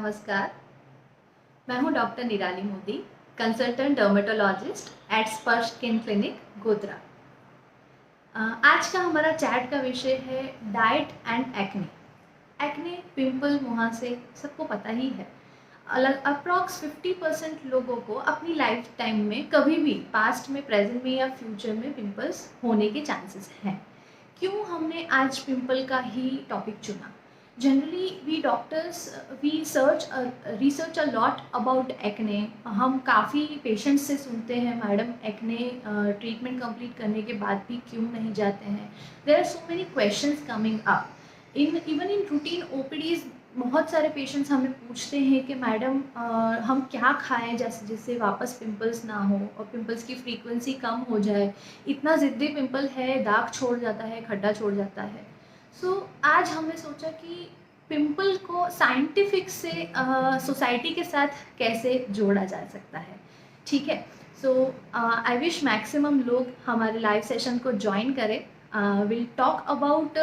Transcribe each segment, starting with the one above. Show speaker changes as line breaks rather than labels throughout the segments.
नमस्कार। मैं हूं डॉक्टर निराली मोदी, कंसल्टेंट डर्मेटोलॉजिस्ट एट स्पर्श स्किन क्लिनिक गोधरा। आज का हमारा चैट का विषय है diet and acne. Acne, pimple, मुहासे सबको पता ही है। अलग अप्रॉक्स 50% लोगों को अपनी लाइफ टाइम में कभी भी पास्ट में, प्रेजेंट में या फ्यूचर में पिंपल्स होने के चांसेस हैं। क्यों हमने आज पिंपल का ही टॉपिक चुना? Generally we doctors we research a lot about acne. हम काफ़ी पेशेंट्स से सुनते हैं, मैडम एक्ने ट्रीटमेंट कंप्लीट करने के बाद भी क्यों नहीं जाते हैं। There are so many questions coming up even in routine OPDs. बहुत सारे पेशेंट्स हमें पूछते हैं कि मैडम हम क्या खाएं जैसे जिससे वापस पिंपल्स ना हो और पिंपल्स की फ्रीक्वेंसी कम हो जाए। इतना ज़िद्दी पिंपल है, दाग छोड़ जाता है, खड्डा छोड़ जाता है। आज हमने सोचा कि पिंपल को साइंटिफिक से सोसाइटी के साथ कैसे जोड़ा जा सकता है। ठीक है, आई विश मैक्सिमम लोग हमारे लाइव सेशन को ज्वाइन करें। Will talk about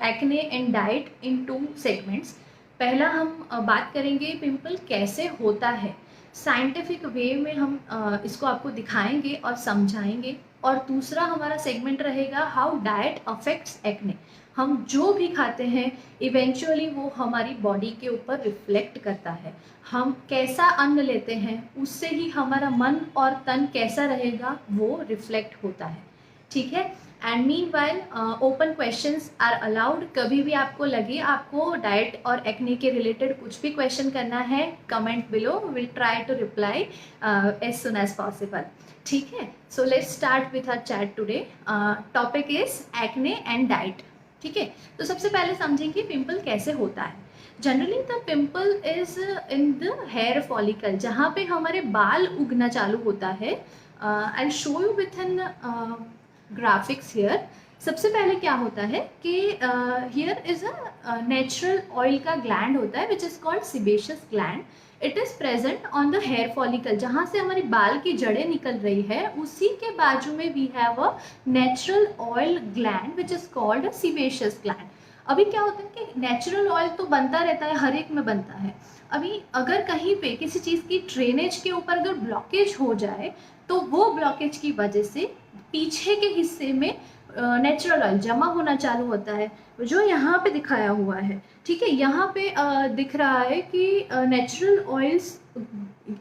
acne and diet in 2 segments. पहला हम बात करेंगे पिंपल कैसे होता है, साइंटिफिक वे में हम इसको आपको दिखाएंगे और समझाएंगे। और दूसरा हमारा सेगमेंट रहेगा हाउ डाइट अफेक्ट्स एक्ने। हम जो भी खाते हैं इवेंचुअली वो हमारी बॉडी के ऊपर रिफ्लेक्ट करता है। हम कैसा अन्न लेते हैं उससे ही हमारा मन और तन कैसा रहेगा वो रिफ्लेक्ट होता है। ठीक है, and meanwhile open questions are allowed. कभी भी आपको लगे आपको डाइट और एक्ने के रिलेटेड कुछ भी क्वेश्चन करना है, comment below, will try to reply as soon as possible. ठीक है, so let's start with our chat today. Topic is acne and diet. ठीक है, तो सबसे पहले समझेंगे पिंपल कैसे होता है। Generally the pimple is in the hair follicle, जहाँ पे हमारे बाल उगना चालू होता है। I show you with an graphics here. सबसे पहले क्या होता है कि here is a natural oil का ग्लैंड होता है which is called sebaceous gland. It is present on the hair follicle, जहाँ से हमारी बाल की जड़ें निकल रही है उसी के बाजू में we have a natural oil gland which is called sebaceous gland. अभी क्या होता है कि नेचुरल ऑयल तो बनता रहता है, हर एक में बनता है। अभी अगर कहीं पे किसी चीज़ की ड्रेनेज के ऊपर अगर ब्लॉकेज हो जाए तो वो ब्लॉकेज की वजह से पीछे के हिस्से में नेचुरल ऑयल जमा होना चालू होता है, जो यहाँ पे दिखाया हुआ है। ठीक है, यहाँ पे दिख रहा है कि नेचुरल ऑयल्स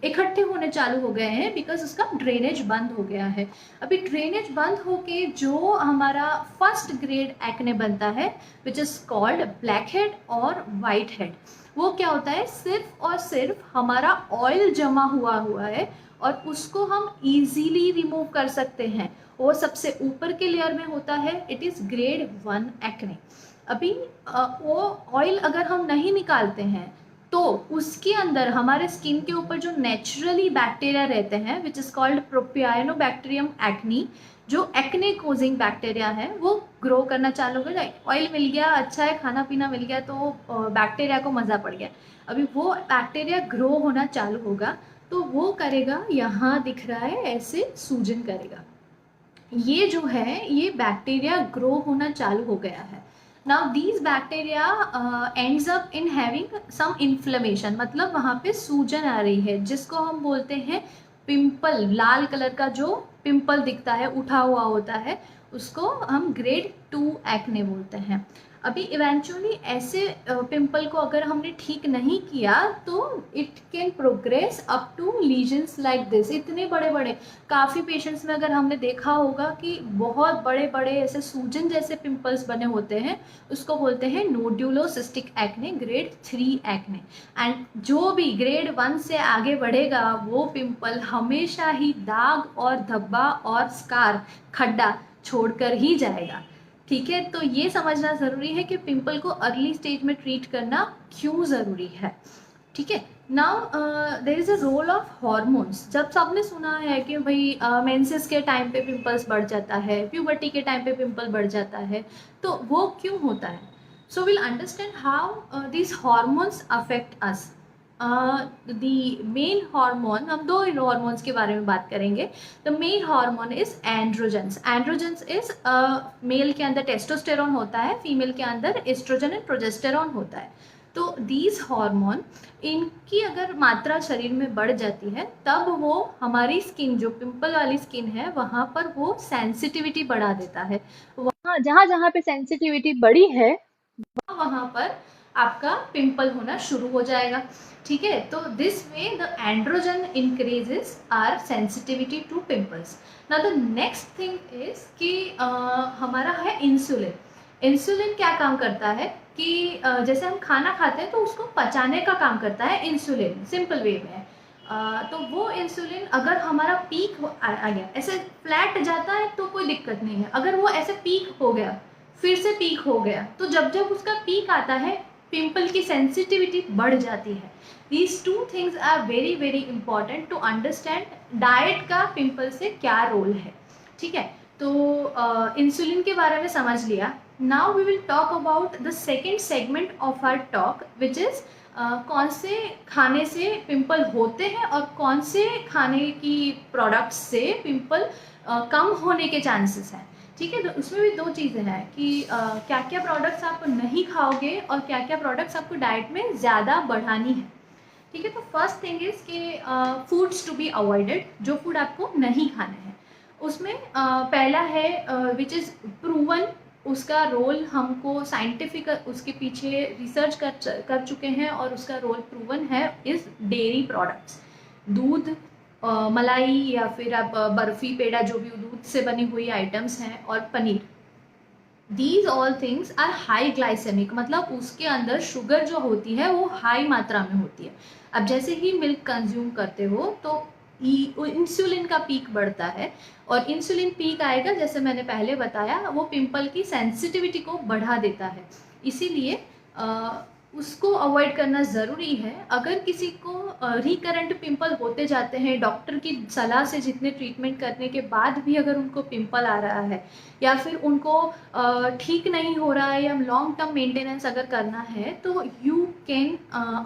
इकट्ठे होने चालू हो गए हैं बिकॉज उसका ड्रेनेज बंद हो गया है। अभी ड्रेनेज बंद होके जो हमारा फर्स्ट ग्रेड एक्ने बनता है which is called black head और वाइट हेड, वो क्या होता है, सिर्फ और सिर्फ हमारा ऑयल जमा हुआ है और उसको हम इजीली रिमूव कर सकते हैं। वो सबसे ऊपर के लेयर में होता है, इट इज ग्रेड 1 एक्ने। अभी वो ऑयल अगर हम नहीं निकालते हैं तो उसके अंदर हमारे स्किन के ऊपर जो नेचुरली बैक्टीरिया रहते हैं विच इज कॉल्ड प्रोपियानोबैक्टीरियम एक्नी, जो एक्ने कोजिंग बैक्टीरिया है वो ग्रो करना चालू हो जाए। ऑयल मिल गया, अच्छा है, खाना पीना मिल गया तो बैक्टीरिया को मज़ा पड़ गया। अभी वो बैक्टीरिया ग्रो होना चालू होगा तो वो करेगा, यहाँ दिख रहा है ऐसे सूजन करेगा। ये जो है ये बैक्टीरिया ग्रो होना चालू हो गया है। Now these bacteria ends up in having some inflammation, मतलब वहाँ पे सूजन आ रही है जिसको हम बोलते हैं पिंपल। लाल कलर का जो पिंपल दिखता है, उठा हुआ होता है, उसको हम ग्रेड 2 एक्ने बोलते हैं। अभी इवेंचुअली ऐसे पिंपल को अगर हमने ठीक नहीं किया तो it can progress up to lesions like this. इतने बड़े बड़े, काफ़ी पेशेंट्स में अगर हमने देखा होगा कि बहुत बड़े बड़े ऐसे सूजन जैसे पिंपल्स बने होते हैं, उसको बोलते हैं नोड्यूलोसिस्टिक एक्ने, ग्रेड 3 एक्ने। एंड जो भी ग्रेड 1 से आगे बढ़ेगा वो पिंपल हमेशा ही दाग और धब्बा और स्कार, खड्डा छोड़कर ही जाएगा। ठीक है, तो ये समझना ज़रूरी है कि पिंपल को अर्ली स्टेज में ट्रीट करना क्यों ज़रूरी है। ठीक है, now there is a role of hormones. जब सबने सुना है कि भाई मेंसेस के टाइम पे पिंपल्स बढ़ जाता है, प्यूबर्टी के टाइम पे पिंपल बढ़ जाता है, तो वो क्यों होता है। So will understand how this hormones affect us. The main hormone, हम 2 हार्मोन्स के बारे में बात करेंगे। The main hormone is androgens. Androgens is male के अंदर टेस्टोस्टेरोन होता है, फीमेल के अंदर एस्ट्रोजन एंड प्रोजेस्टेरोन होता है। तो दीज हार्मोन, इनकी अगर मात्रा शरीर में बढ़ जाती है तब वो हमारी स्किन, जो पिंपल वाली स्किन है, वहाँ पर वो सेंसिटिविटी बढ़ा देता है। वहाँ जहाँ जहाँ पे सेंसिटिविटी बढ़ी है वहाँ पर आपका पिंपल होना शुरू हो जाएगा। ठीक है, तो this way the androgen increases our sensitivity to pimples. Now the next thing is कि हमारा है इंसुलिन। इंसुलिन क्या काम करता है कि जैसे हम खाना खाते हैं तो उसको पचाने का काम करता है इंसुलिन, सिंपल वे में। तो वो इंसुलिन अगर हमारा पीक आ गया, ऐसे फ्लैट जाता है तो कोई दिक्कत नहीं है, अगर वो ऐसे पीक हो गया, फिर से पीक हो गया, तो जब जब उसका पीक आता है पिंपल की सेंसिटिविटी बढ़ जाती है। These two things are very very important to understand diet का पिंपल से क्या रोल है। ठीक है, तो इंसुलिन के बारे में समझ लिया। Now we will talk about the second segment of our talk, which is कौन से खाने से पिंपल होते हैं और कौन से खाने की प्रोडक्ट्स से पिंपल कम होने के चांसेस हैं। ठीक है, तो उसमें भी दो चीज़ें हैं कि क्या क्या प्रोडक्ट्स आप नहीं खाओगे और क्या क्या प्रोडक्ट्स आपको डाइट में ज़्यादा बढ़ानी है। ठीक है, तो फर्स्ट थिंग इज कि फूड्स टू बी अवॉइडेड, जो फूड आपको नहीं खाने हैं। उसमें पहला है विच इज़ प्रूवन, उसका रोल हमको साइंटिफिक उसके पीछे रिसर्च कर चुके हैं और उसका रोल प्रूवन है, इज़ डेयरी प्रोडक्ट्स। दूध, मलाई या फिर आप बर्फ़ी, पेड़ा, जो भी दूध से बनी हुई आइटम्स हैं, और paneer. These all things are high glycemic, मतलब उसके अंदर शुगर जो होती है वो हाई मात्रा में होती है। अब जैसे ही मिल्क कंज्यूम करते हो तो इंसुलिन का पीक बढ़ता है, और इंसुलिन पीक आएगा, जैसे मैंने पहले बताया, वो पिंपल की सेंसिटिविटी को बढ़ा देता है। इसीलिए उसको अवॉइड करना ज़रूरी है। अगर किसी को रिकरेंट पिंपल होते जाते हैं, डॉक्टर की सलाह से जितने ट्रीटमेंट करने के बाद भी अगर उनको पिंपल आ रहा है, या फिर उनको ठीक नहीं हो रहा है, या लॉन्ग टर्म मेंटेनेंस अगर करना है, तो you can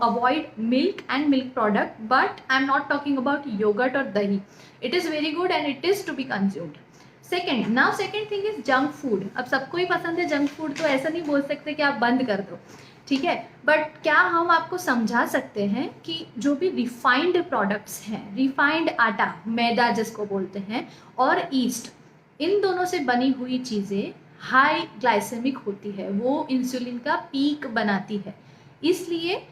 avoid milk and milk product, but I am not talking about yogurt और दही। It is very good and it is to be consumed. Second thing is junk food. अब सबको ही पसंद है जंक फूड, तो ऐसा नहीं बोल सकते कि आप बंद कर दो। ठीक है, बट क्या हम आपको समझा सकते हैं कि जो भी रिफाइंड प्रोडक्ट्स हैं, रिफाइंड आटा, मैदा जिसको बोलते हैं, और ईस्ट, इन दोनों से बनी हुई चीज़ें हाई ग्लाइसेमिक होती है, वो इंसुलिन का पीक बनाती है। इसलिए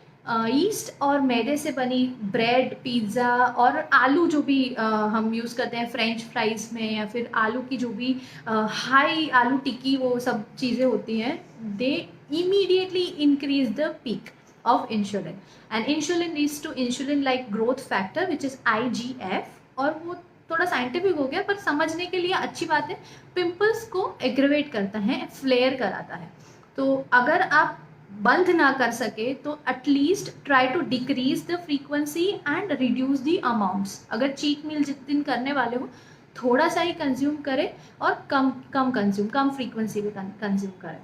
ईस्ट और मैदे से बनी ब्रेड, पिज़्ज़ा और आलू जो भी हम यूज़ करते हैं फ्रेंच फ्राइज़ में, या फिर आलू की जो भी हाई आलू टिक्की, वो सब चीज़ें होती हैं, दे immediately increase the peak of insulin, and insulin leads to insulin like growth factor which is IGF। और वो थोड़ा साइंटिफिक हो गया पर समझने के लिए अच्छी बात है, पिंपल्स को एग्रेवेट करता है, फ्लेयर कराता है। तो अगर आप बंद ना कर सके तो at least try to decrease the frequency and reduce the amounts. अगर चीट मील जिस दिन करने वाले हो, थोड़ा सा ही कंज्यूम करें और कम फ्रीक्वेंसी में कंज्यूम करें।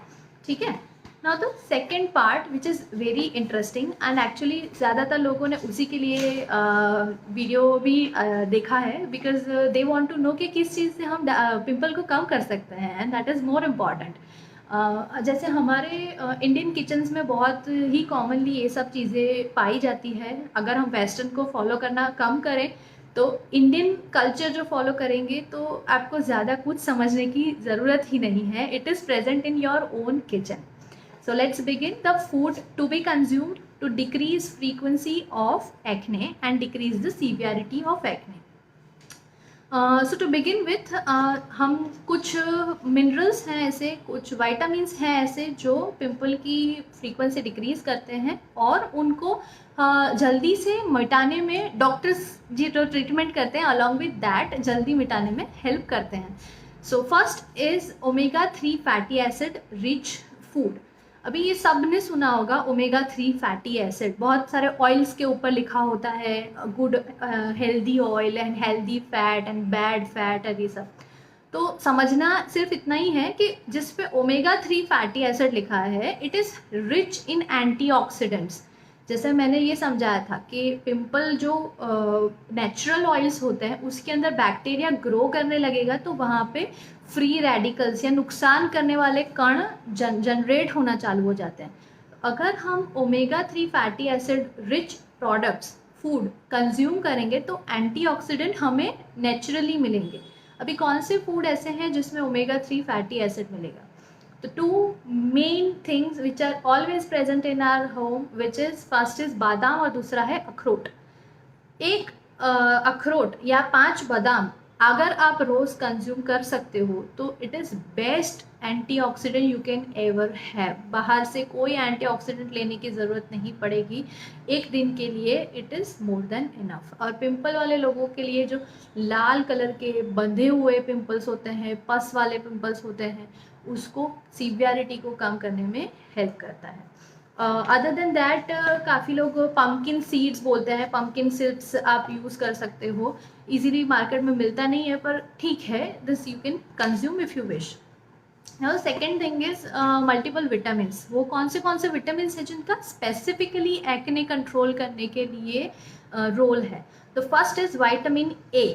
ठीक है, now the second part which is very interesting, and actually ज़्यादातर लोगों ने उसी के लिए वीडियो भी देखा है, because they want to know कि किस चीज़ से हम पिंपल को कम कर सकते हैं, and that is more important. जैसे हमारे इंडियन किचन्स में बहुत ही कॉमनली ये सब चीज़ें पाई जाती है। अगर हम वेस्टर्न को फॉलो करना कम करें तो इंडियन कल्चर जो फॉलो करेंगे तो आपको ज़्यादा कुछ समझने की ज़रूरत ही नहीं है। It is present in your own kitchen. So let's begin. The food to be consumed to decrease frequency of acne and decrease the severity of acne. So to begin with, हम कुछ मिनरल्स हैं ऐसे, कुछ vitamins हैं ऐसे जो pimple की frequency decrease करते हैं और उनको जल्दी से मिटाने में डॉक्टर्स जो ट्रीटमेंट करते हैं अलॉन्ग विद दैट जल्दी मिटाने में हेल्प करते हैं। So first is omega 3 fatty acid rich food. अभी ये सब ने सुना होगा ओमेगा 3 फैटी एसिड, बहुत सारे ऑयल्स के ऊपर लिखा होता है good healthy oil and healthy fat and bad fat और ये सब। तो समझना सिर्फ इतना ही है कि जिस पे ओमेगा 3 फैटी एसिड लिखा है it is rich in antioxidants. जैसे मैंने ये समझाया था कि पिंपल जो नेचुरल ऑयल्स होते हैं उसके अंदर बैक्टीरिया ग्रो करने लगेगा तो वहाँ पे फ्री रेडिकल्स या नुकसान करने वाले कण जनरेट होना चालू हो जाते हैं। अगर हम omega 3 fatty acid rich products food consume करेंगे तो एंटीऑक्सीडेंट हमें नेचुरली मिलेंगे। अभी कौन से फूड ऐसे हैं जिसमें ओमेगा 3 फैटी एसिड मिलेगा? तो two main things which are always present in our home, which is first is बादाम और दूसरा है अखरोट। एक अखरोट या 5 बादाम अगर आप रोज कंज्यूम कर सकते हो तो it is best antioxidant you can ever have. बाहर से कोई एंटीऑक्सीडेंट लेने की ज़रूरत नहीं पड़ेगी एक दिन के लिए, it is more than enough. और पिंपल वाले लोगों के लिए जो लाल कलर के बंधे हुए पिंपल्स होते हैं, पस वाले पिंपल्स होते हैं, उसको सीवियरिटी को कम करने में हेल्प करता है। अदर देन दैट काफ़ी लोग पम्पकिन सीड्स बोलते हैं, पम्पकिन सीड्स आप यूज़ कर सकते हो। इजीली मार्केट में मिलता नहीं है पर ठीक है, this you can consume if you wish. Now second thing is multiple vitamins. वो कौन से विटामिन्स हैं जिनका स्पेसिफिकली एक्ने कंट्रोल करने के लिए रोल है? तो first is vitamin A.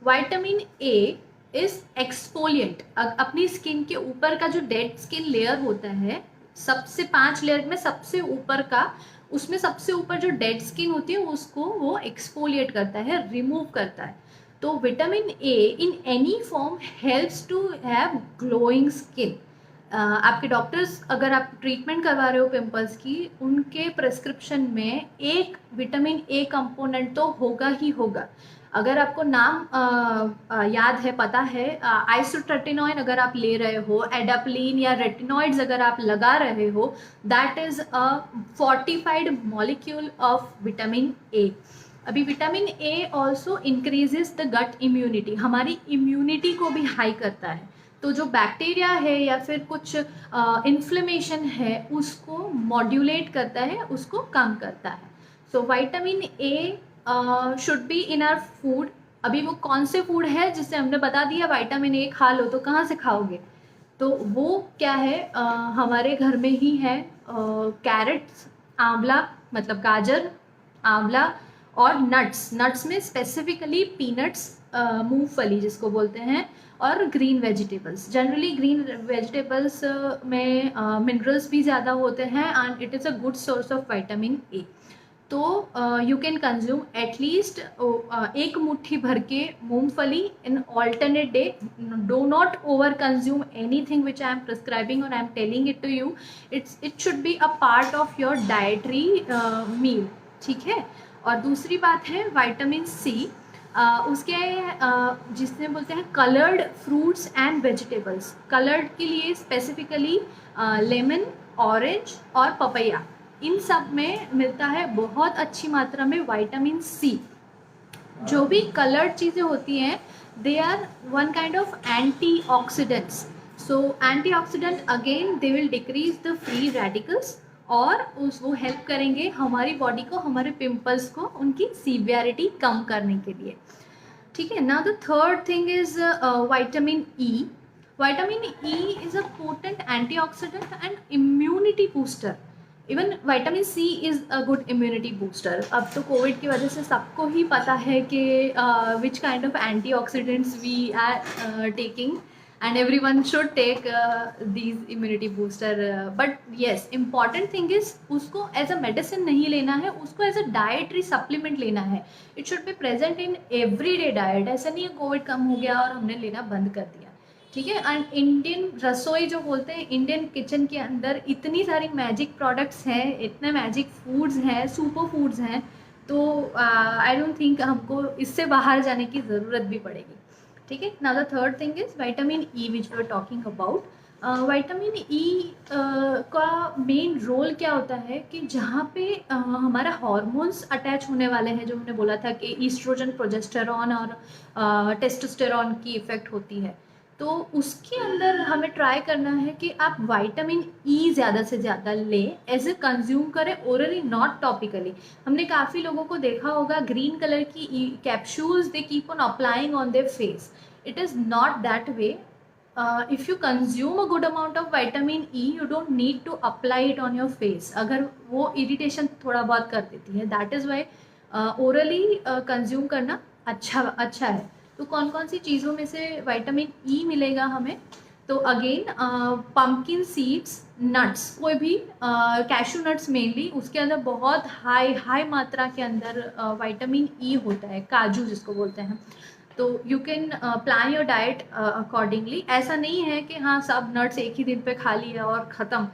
Vitamin A is exfoliant. अपनी स्किन के ऊपर का जो डेड स्किन लेयर होता है, सबसे 5 लेयर में सबसे ऊपर का, उसमें सबसे ऊपर जो डेड स्किन होती है उसको वो एक्सफोलिएट करता है, रिमूव करता है। तो vitamin A in any form helps to have glowing skin. आपके डॉक्टर्स अगर आप ट्रीटमेंट करवा रहे हो पिंपल्स की, उनके प्रिस्क्रिप्शन में एक विटामिन ए कंपोनेंट तो होगा ही होगा। अगर आपको नाम याद है, पता है, आइसोट्रेटिनॉइन अगर आप ले रहे हो, एडाप्लिन या रेटिनॉइड्स अगर आप लगा रहे हो, that is a fortified molecule of vitamin A. अभी vitamin A also increases the gut immunity, हमारी इम्यूनिटी को भी हाई करता है। तो जो बैक्टीरिया है या फिर कुछ इन्फ्लेमेशन है उसको मॉड्यूलेट करता है, उसको कम करता है। So vitamin A should be in our food. अभी वो कौन से फूड है जिससे हमने बता दिया विटामिन ए खा लो, तो कहाँ से खाओगे? तो वो क्या है, हमारे घर में ही है। कैरेट्स, आंवला मतलब गाजर, आंवला और नट्स में स्पेसिफिकली पीनट्स, मूंगफली जिसको बोलते हैं, और green vegetables. Generally green vegetables में मिनरल्स भी ज़्यादा होते हैं and it is a good source of vitamin ए। तो यू कैन कंज्यूम एटलीस्ट एक मुट्ठी भर के मूंगफली in alternate day. Do not overconsume anything which I am prescribing और I am telling it to you. It should be a part of your dietary meal, ठीक है। और दूसरी बात है विटामिन सी। उसके जिसने बोलते हैं coloured fruits and vegetables. Coloured के लिए स्पेसिफिकली लेमन, ऑरेंज और पपैया, इन सब में मिलता है बहुत अच्छी मात्रा में विटामिन सी। जो भी कलर्ड चीज़ें होती हैं, they are one kind of antioxidants. So antioxidant again they will decrease the free radicals और वो हेल्प करेंगे हमारी बॉडी को, हमारे पिंपल्स को, उनकी सीवियरिटी कम करने के लिए, ठीक है। Now the third thing is vitamin E. Vitamin E is a potent antioxidant and immunity booster. Even vitamin C is a good immunity booster. अब तो कोविड की वजह से सबको ही पता है कि which kind of antioxidants we are taking and everyone should take these immunity booster. But yes, important thing is उसको एज अ मेडिसिन नहीं लेना है, उसको एज अ डाइटरी सप्लीमेंट लेना है। It should be present in every day diet. ऐसा नहीं है कोविड कम हो गया और हमने लेना बंद कर दिया, ठीक है। एंड इंडियन रसोई जो बोलते हैं, इंडियन किचन के अंदर इतनी सारी मैजिक प्रोडक्ट्स हैं, इतने मैजिक फूड्स हैं, सुपर फूड्स हैं, तो आई डोंट थिंक हमको इससे बाहर जाने की ज़रूरत भी पड़ेगी, ठीक है। Now the third thing is vitamin E which we are talking about. Vitamin E का मेन रोल क्या होता है कि जहाँ पे हमारा हार्मोन्स अटैच होने वाले हैं, जो हमने बोला था कि ईस्ट्रोजन, प्रोजेस्टेरॉन और टेस्टोस्टेरॉन की इफेक्ट होती है, तो उसके अंदर हमें ट्राई करना है कि आप विटामिन ई ज़्यादा से ज़्यादा लें, एज ए कंज्यूम करें ओरली, नॉट टॉपिकली। हमने काफ़ी लोगों को देखा होगा ग्रीन कलर की capsules they keep on applying on their face. It is not that way. If you consume a good amount of vitamin E, you don't need to apply it on your face. अगर वो irritation थोड़ा बहुत कर देती है, that is why orally consume करना अच्छा है। तो कौन कौन सी चीज़ों में से विटामिन ई मिलेगा हमें? तो अगेन पम्पकिन सीड्स, नट्स, कोई भी कैशू नट्स मेनली, उसके अंदर बहुत हाई मात्रा के अंदर विटामिन ई होता है, काजू जिसको बोलते हैं। तो you can plan your diet accordingly. ऐसा नहीं है कि हाँ सब नट्स एक ही दिन पे खा लिया और ख़त्म।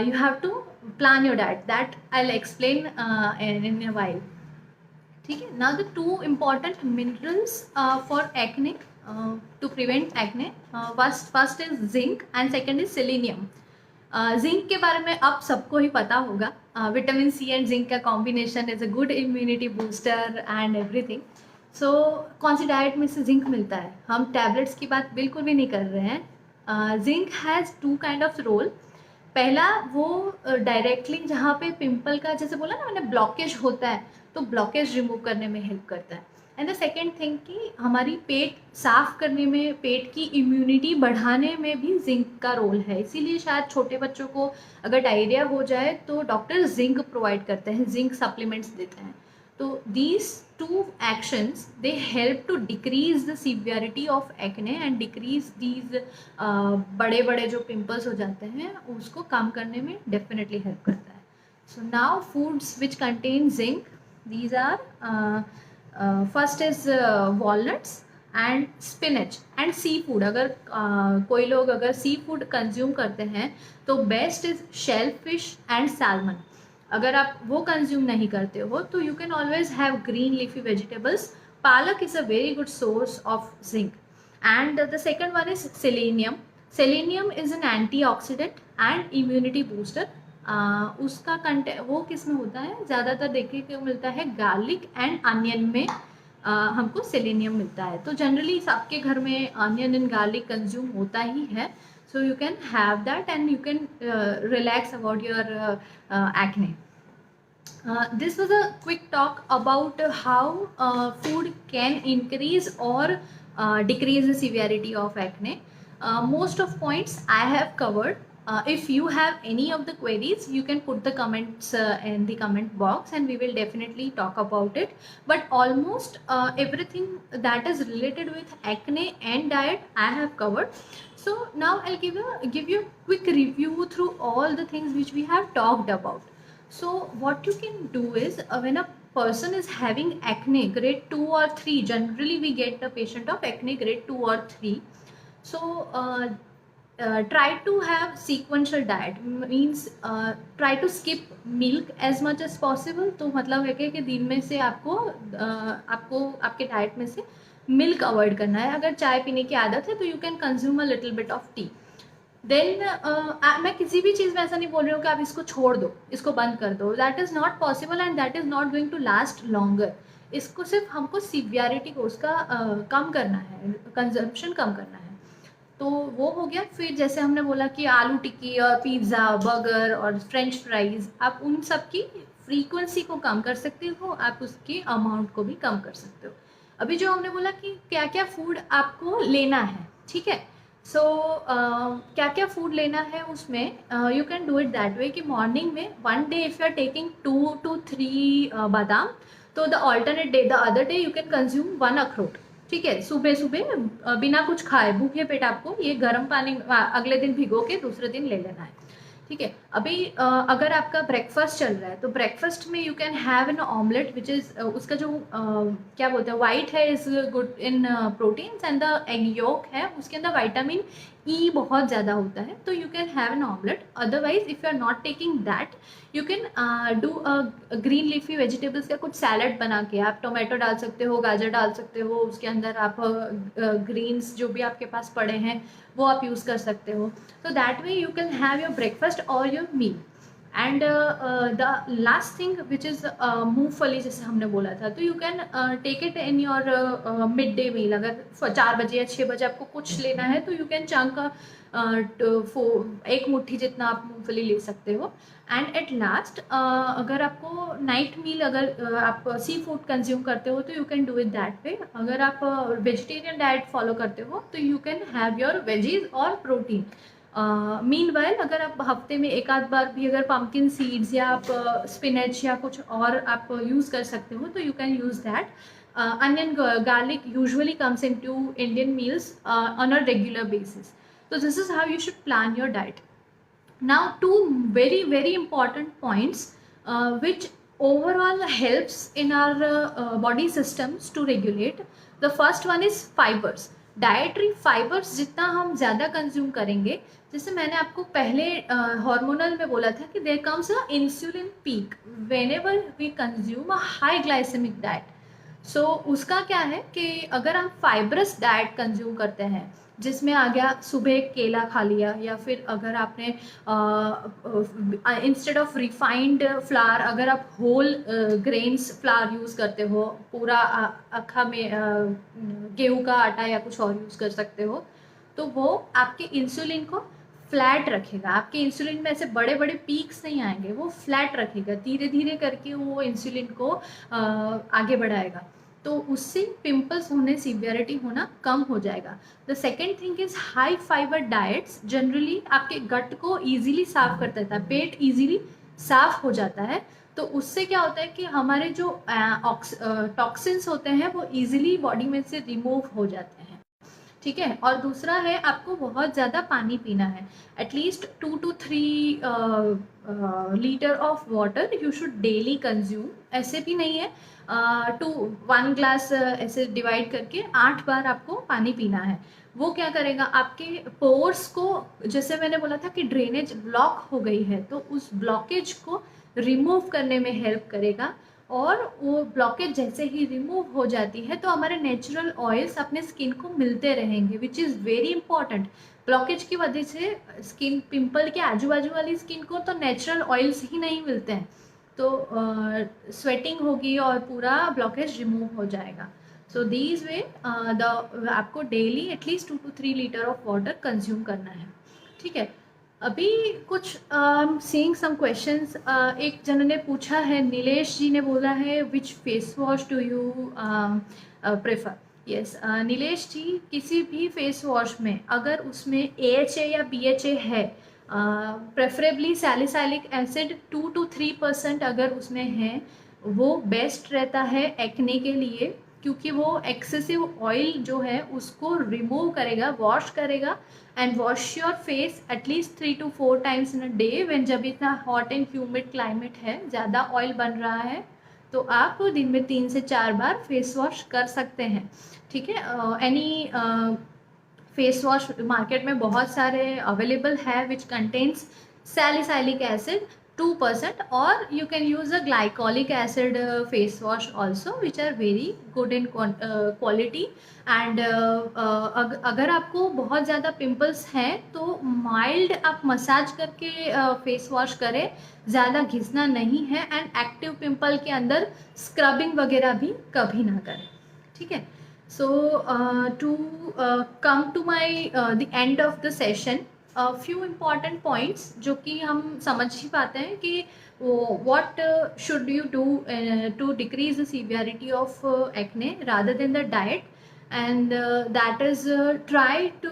You have to plan your diet, that I will explain in a while. ठीक है, now the two important minerals for acne to prevent acne, first is zinc and second is selenium. Zinc के बारे में अब सबको ही पता होगा, विटामिन सी एंड जिंक का combination is a good immunity booster and everything. So कौन सी डाइट में से जिंक मिलता है, हम टैबलेट्स की बात बिल्कुल भी नहीं कर रहे हैं। Zinc has two kind of role. पहला वो डायरेक्टली जहाँ पे पिंपल का, जैसे बोला ना मैंने, ब्लॉकेज होता है, तो ब्लॉकेज रिमूव करने में हेल्प करता है। एंड द सेकेंड थिंग कि हमारी पेट साफ करने में, पेट की इम्यूनिटी बढ़ाने में भी जिंक का रोल है। इसीलिए शायद छोटे बच्चों को अगर डायरिया हो जाए तो डॉक्टर जिंक प्रोवाइड करते हैं, जिंक सप्लीमेंट्स देते हैं। तो these two actions they help to decrease the severity of acne and decrease these बड़े बड़े जो pimples हो जाते हैं उसको कम करने में definitely help करता है। So now foods which contain zinc, these are first is walnuts and spinach and seafood। अगर कोई लोग अगर seafood consume करते हैं तो best is shellfish and salmon। अगर आप वो कंज्यूम नहीं करते हो तो you can always have green leafy vegetables. Palak is a very good source of zinc. And the second one is selenium. Selenium is an antioxidant and immunity booster. उसका content वो किस में होता है, ज़्यादातर देखने को मिलता है गार्लिक एंड अनियन में हमको सेलेनियम मिलता है। तो जनरली सबके घर में अनियन एंड गार्लिक कंज्यूम होता ही है। So you can have that and you can relax about your acne. This was a quick talk about how food can increase or decrease the severity of acne. Most of points I have covered. If you have any of the queries, you can put the comments in the comment box and we will definitely talk about it. But almost everything that is related with acne and diet I have covered. So now I'll give you a quick review through all the things which we have talked about. So what you can do is when a person is having acne grade 2 or 3, generally we get the patient of acne grade 2 or 3. So try to have sequential diet, means try to skip milk as much as possible। तो मतलब है कि दिन में से आपको आपके diet में से मिल्क अवॉइड करना है। अगर चाय पीने की आदत है तो you can consume a little bit of tea. Then मैं किसी भी चीज़ में ऐसा नहीं बोल रही हूँ कि आप इसको छोड़ दो, इसको बंद कर दो। That is not possible and that is not going to last longer. इसको सिर्फ हमको सीवियरिटी को उसका कम करना है, कंजम्पशन कम करना है। तो वो हो गया। फिर जैसे हमने बोला कि आलू टिक्की और पिज़्ज़ा, बर्गर और फ्रेंच फ्राइज़, आप उन सब की फ्रीक्वेंसी को कम कर सकते हो, आप उसके अमाउंट को भी कम कर सकते हो। अभी जो हमने बोला कि क्या क्या फूड आपको लेना है, ठीक है। सो क्या क्या फूड लेना है उसमें you can do it that way कि मॉर्निंग में one day if you are taking 2 to 3 बादाम, तो the alternate day, the other day you can consume 1 अखरोट। ठीक है, सुबह सुबह बिना कुछ खाए भूखे पेट आपको ये गर्म पानी अगले दिन भिगो के दूसरे दिन ले लेना है। ठीक है, अभी अगर आपका ब्रेकफास्ट चल रहा है तो ब्रेकफास्ट में you can have an omelette which is, उसका जो क्या बोलते हैं, वाइट है is good in proteins and the egg yolk है उसके अंदर विटामिन ई बहुत ज़्यादा होता है, तो you can have an omelette. Otherwise if you are not taking that you can do green leafy vegetables का कुछ सैलड बना के, आप टोमेटो डाल सकते हो, गाजर डाल सकते हो, उसके अंदर आप ग्रीन्स जो भी आपके पास पड़े हैं वो आप यूज़ कर सकते हो। So that way you can have your breakfast or your meal. And the last thing which is मूंगफली, जैसे हमने बोला था, तो you can take it in your midday meal। अगर 4 बजे या 6 बजे आपको कुछ लेना है तो you can chunk एक मुट्ठी जितना आप मूंगफली ले सकते हो। एंड एट लास्ट अगर आपको नाइट मील, अगर आप सी फूड कंज्यूम करते हो तो you can do it that वे। अगर आप वेजिटेरियन डाइट फॉलो करते हो तो you can have your veggies और प्रोटीन। मीनवाइल अगर आप हफ्ते में एक आध बार भी अगर पम्पकिन सीड्स या आप स्पिनच या कुछ और आप यूज़ कर सकते हो तो you can use that. Onion garlic usually comes into Indian meals on a regular basis. तो this is how you should plan your diet. Now, two very very important points which overall helps in our body systems to regulate. The first one is fibers. Dietary fibres जितना हम ज़्यादा consume करेंगे, जैसे मैंने आपको पहले hormonal में बोला था कि there comes a insulin peak whenever we consume a high glycemic diet. So उसका क्या है कि अगर हम फाइब्रस डाइट कंज्यूम करते हैं, जिसमें आ गया सुबह केला खा लिया, या फिर अगर आपने इंस्टेड ऑफ रिफाइंड फ्लावर अगर आप होल ग्रेन्स फ्लावर यूज़ करते हो, पूरा अखा में गेहूं का आटा या कुछ और यूज़ कर सकते हो, तो वो आपके इंसुलिन को फ्लैट रखेगा. आपके इंसुलिन में ऐसे बड़े बड़े पीक्स नहीं आएंगे, वो फ्लैट रखेगा, धीरे धीरे करके वो इंसुलिन को आगे बढ़ाएगा. तो उससे पिंपल्स होने, सीवियरिटी होना कम हो जाएगा. The second thing is high fibre diets generally आपके गट को ईजिली साफ कर देता है, पेट ईजिली साफ हो जाता है. तो उससे क्या होता है कि हमारे जो टॉक्सिन्स होते हैं वो ईजिली बॉडी में से रिमूव हो जाते हैं. ठीक है. और दूसरा है, आपको बहुत ज़्यादा पानी पीना है. At least 2 to 3 litre of water you should daily consume. ऐसे भी नहीं है, 1 ग्लास ऐसे डिवाइड करके 8 बार आपको पानी पीना है. वो क्या करेगा, आपके पोर्स को, जैसे मैंने बोला था कि ड्रेनेज ब्लॉक हो गई है, तो उस ब्लॉकेज को रिमूव करने में हेल्प करेगा. और वो ब्लॉकेज जैसे ही रिमूव हो जाती है तो हमारे नेचुरल ऑयल्स अपने स्किन को मिलते रहेंगे, which is very important. Blockage की वजह से स्किन, पिंपल के आजू बाजू वाली स्किन को तो नेचुरल ऑयल्स ही नहीं मिलते हैं, तो स्वेटिंग होगी और पूरा ब्लॉकेज रिमूव हो जाएगा. सो दीज वे आपको daily at least 2 to 3 litre of water consume करना है. ठीक है. अभी कुछ सीइंग सम क्वेश्चंस. एक जन ने पूछा है, नीलेश जी ने बोला है, which face wash do you prefer. Yes Nilesh ji, किसी भी फेस वॉश में अगर उसमें AHA या BHA है, प्रेफरेबली सैलिसाइलिक एसिड 2 to 3% अगर उसमें है, वो बेस्ट रहता है एक्ने के लिए, क्योंकि वो एक्सेसिव ऑयल जो है उसको रिमूव करेगा, वॉश करेगा. And wash your face at least 3 to 4 times in a day. When जब इतना हॉट एंड ह्यूमिड क्लाइमेट है, ज़्यादा ऑयल बन रहा है, तो आप दिन में 3 से 4 बार फेस वॉश कर सकते हैं. ठीक है. एनी फेस वॉश मार्केट में बहुत सारे अवेलेबल है विच कंटेन्स सैलिसाइलिक एसिड 2%, और you can use a glycolic acid face wash also, which are very good in quality. and अगर आपको बहुत ज़्यादा पिंपल्स हैं तो माइल्ड आप मसाज करके फेस वॉश करें, ज़्यादा घिसना नहीं है. एंड एक्टिव पिंपल के अंदर स्क्रबिंग वगैरह भी कभी ना करें. ठीक है. So to come to my the end of the session, few important points जो कि हम समझ ही पाते हैं कि what should you do to decrease the severity of acne rather than the diet. And that is try to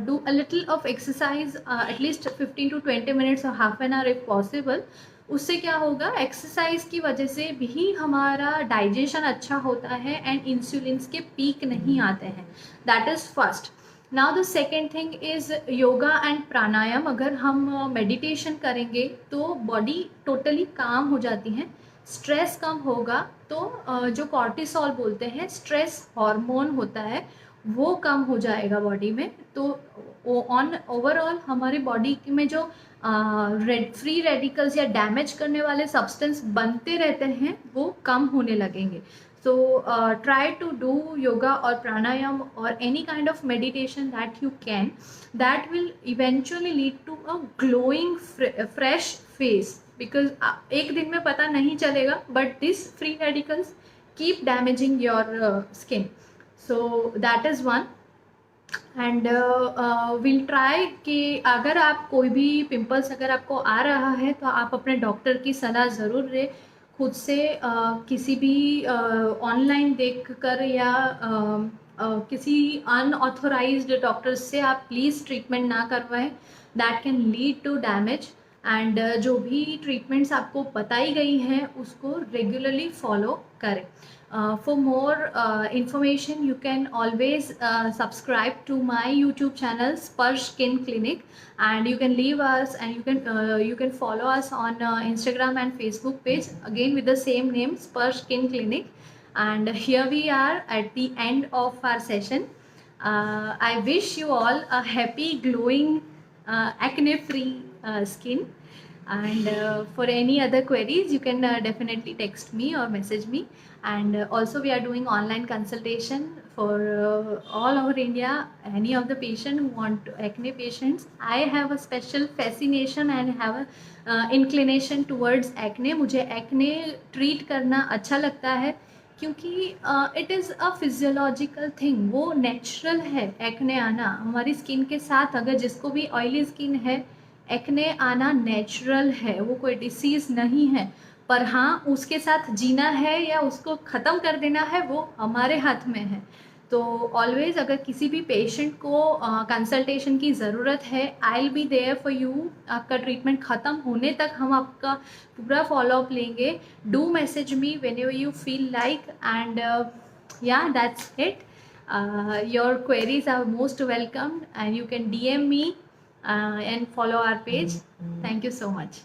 do a little of exercise, at least 15 to 20 minutes or half an hour if possible. उससे क्या होगा, exercise की वजह से भी हमारा digestion अच्छा होता है एंड इंसुलिन के पीक नहीं आते हैं. That is first. Now the second thing is yoga and pranayama. अगर हम मेडिटेशन करेंगे तो बॉडी टोटली काम हो जाती है, स्ट्रेस कम होगा. तो जो कॉर्टिसोल बोलते हैं, स्ट्रेस हार्मोन होता है, वो कम हो जाएगा बॉडी में. तो ऑन ओवरऑल हमारी बॉडी में जो फ्री रेडिकल्स या डैमेज करने वाले सब्सटेंस बनते रहते हैं वो कम होने लगेंगे. So try to do yoga or pranayam or any kind of meditation that you can, that will eventually lead to a glowing fresh face. Because एक दिन में पता नहीं चलेगा, but these free radicals keep damaging your skin. So that is one. And will try कि अगर आप कोई भी पिंपल्स अगर आपको आ रहा है तो आप अपने डॉक्टर की सलाह ज़रूर लें. खुद से किसी भी ऑनलाइन देख कर या किसी अनऑथोराइज्ड डॉक्टर से आप प्लीज़ ट्रीटमेंट ना करवाएं. That can lead to damage. And जो भी ट्रीटमेंट्स आपको बताई गई हैं उसको रेगुलरली फॉलो करें. For more information, you can always subscribe to my YouTube channel Sparsh Skin Clinic, and you can leave us, and you can follow us on Instagram and Facebook page again with the same name, Sparsh Skin Clinic. And here we are at the end of our session. I wish you all a happy, glowing, acne-free skin. And for any other queries, you can definitely text me or message me. And also we are doing online consultation for all over India. Any of the patient who want acne patients, I have a special fascination and have a inclination towards acne. मुझे acne treat करना अच्छा लगता है, क्योंकि it is a physiological thing, वो natural है acne आना हमारी स्किन के साथ। अगर जिसको भी ऑयली स्किन है, एक्ने आना नेचुरल है, वो कोई डिसीज़ नहीं है। पर हाँ, उसके साथ जीना है या उसको ख़त्म कर देना है, वो हमारे हाथ में है। तो ऑलवेज़ अगर किसी भी पेशेंट को कंसल्टेशन की ज़रूरत है, I will be there for you. आपका ट्रीटमेंट ख़त्म होने तक हम आपका पूरा फॉलोअप लेंगे। Do message me whenever you feel like, and yeah that's it. Your queries are most welcome, and you can DM me and follow our page. Thank you so much.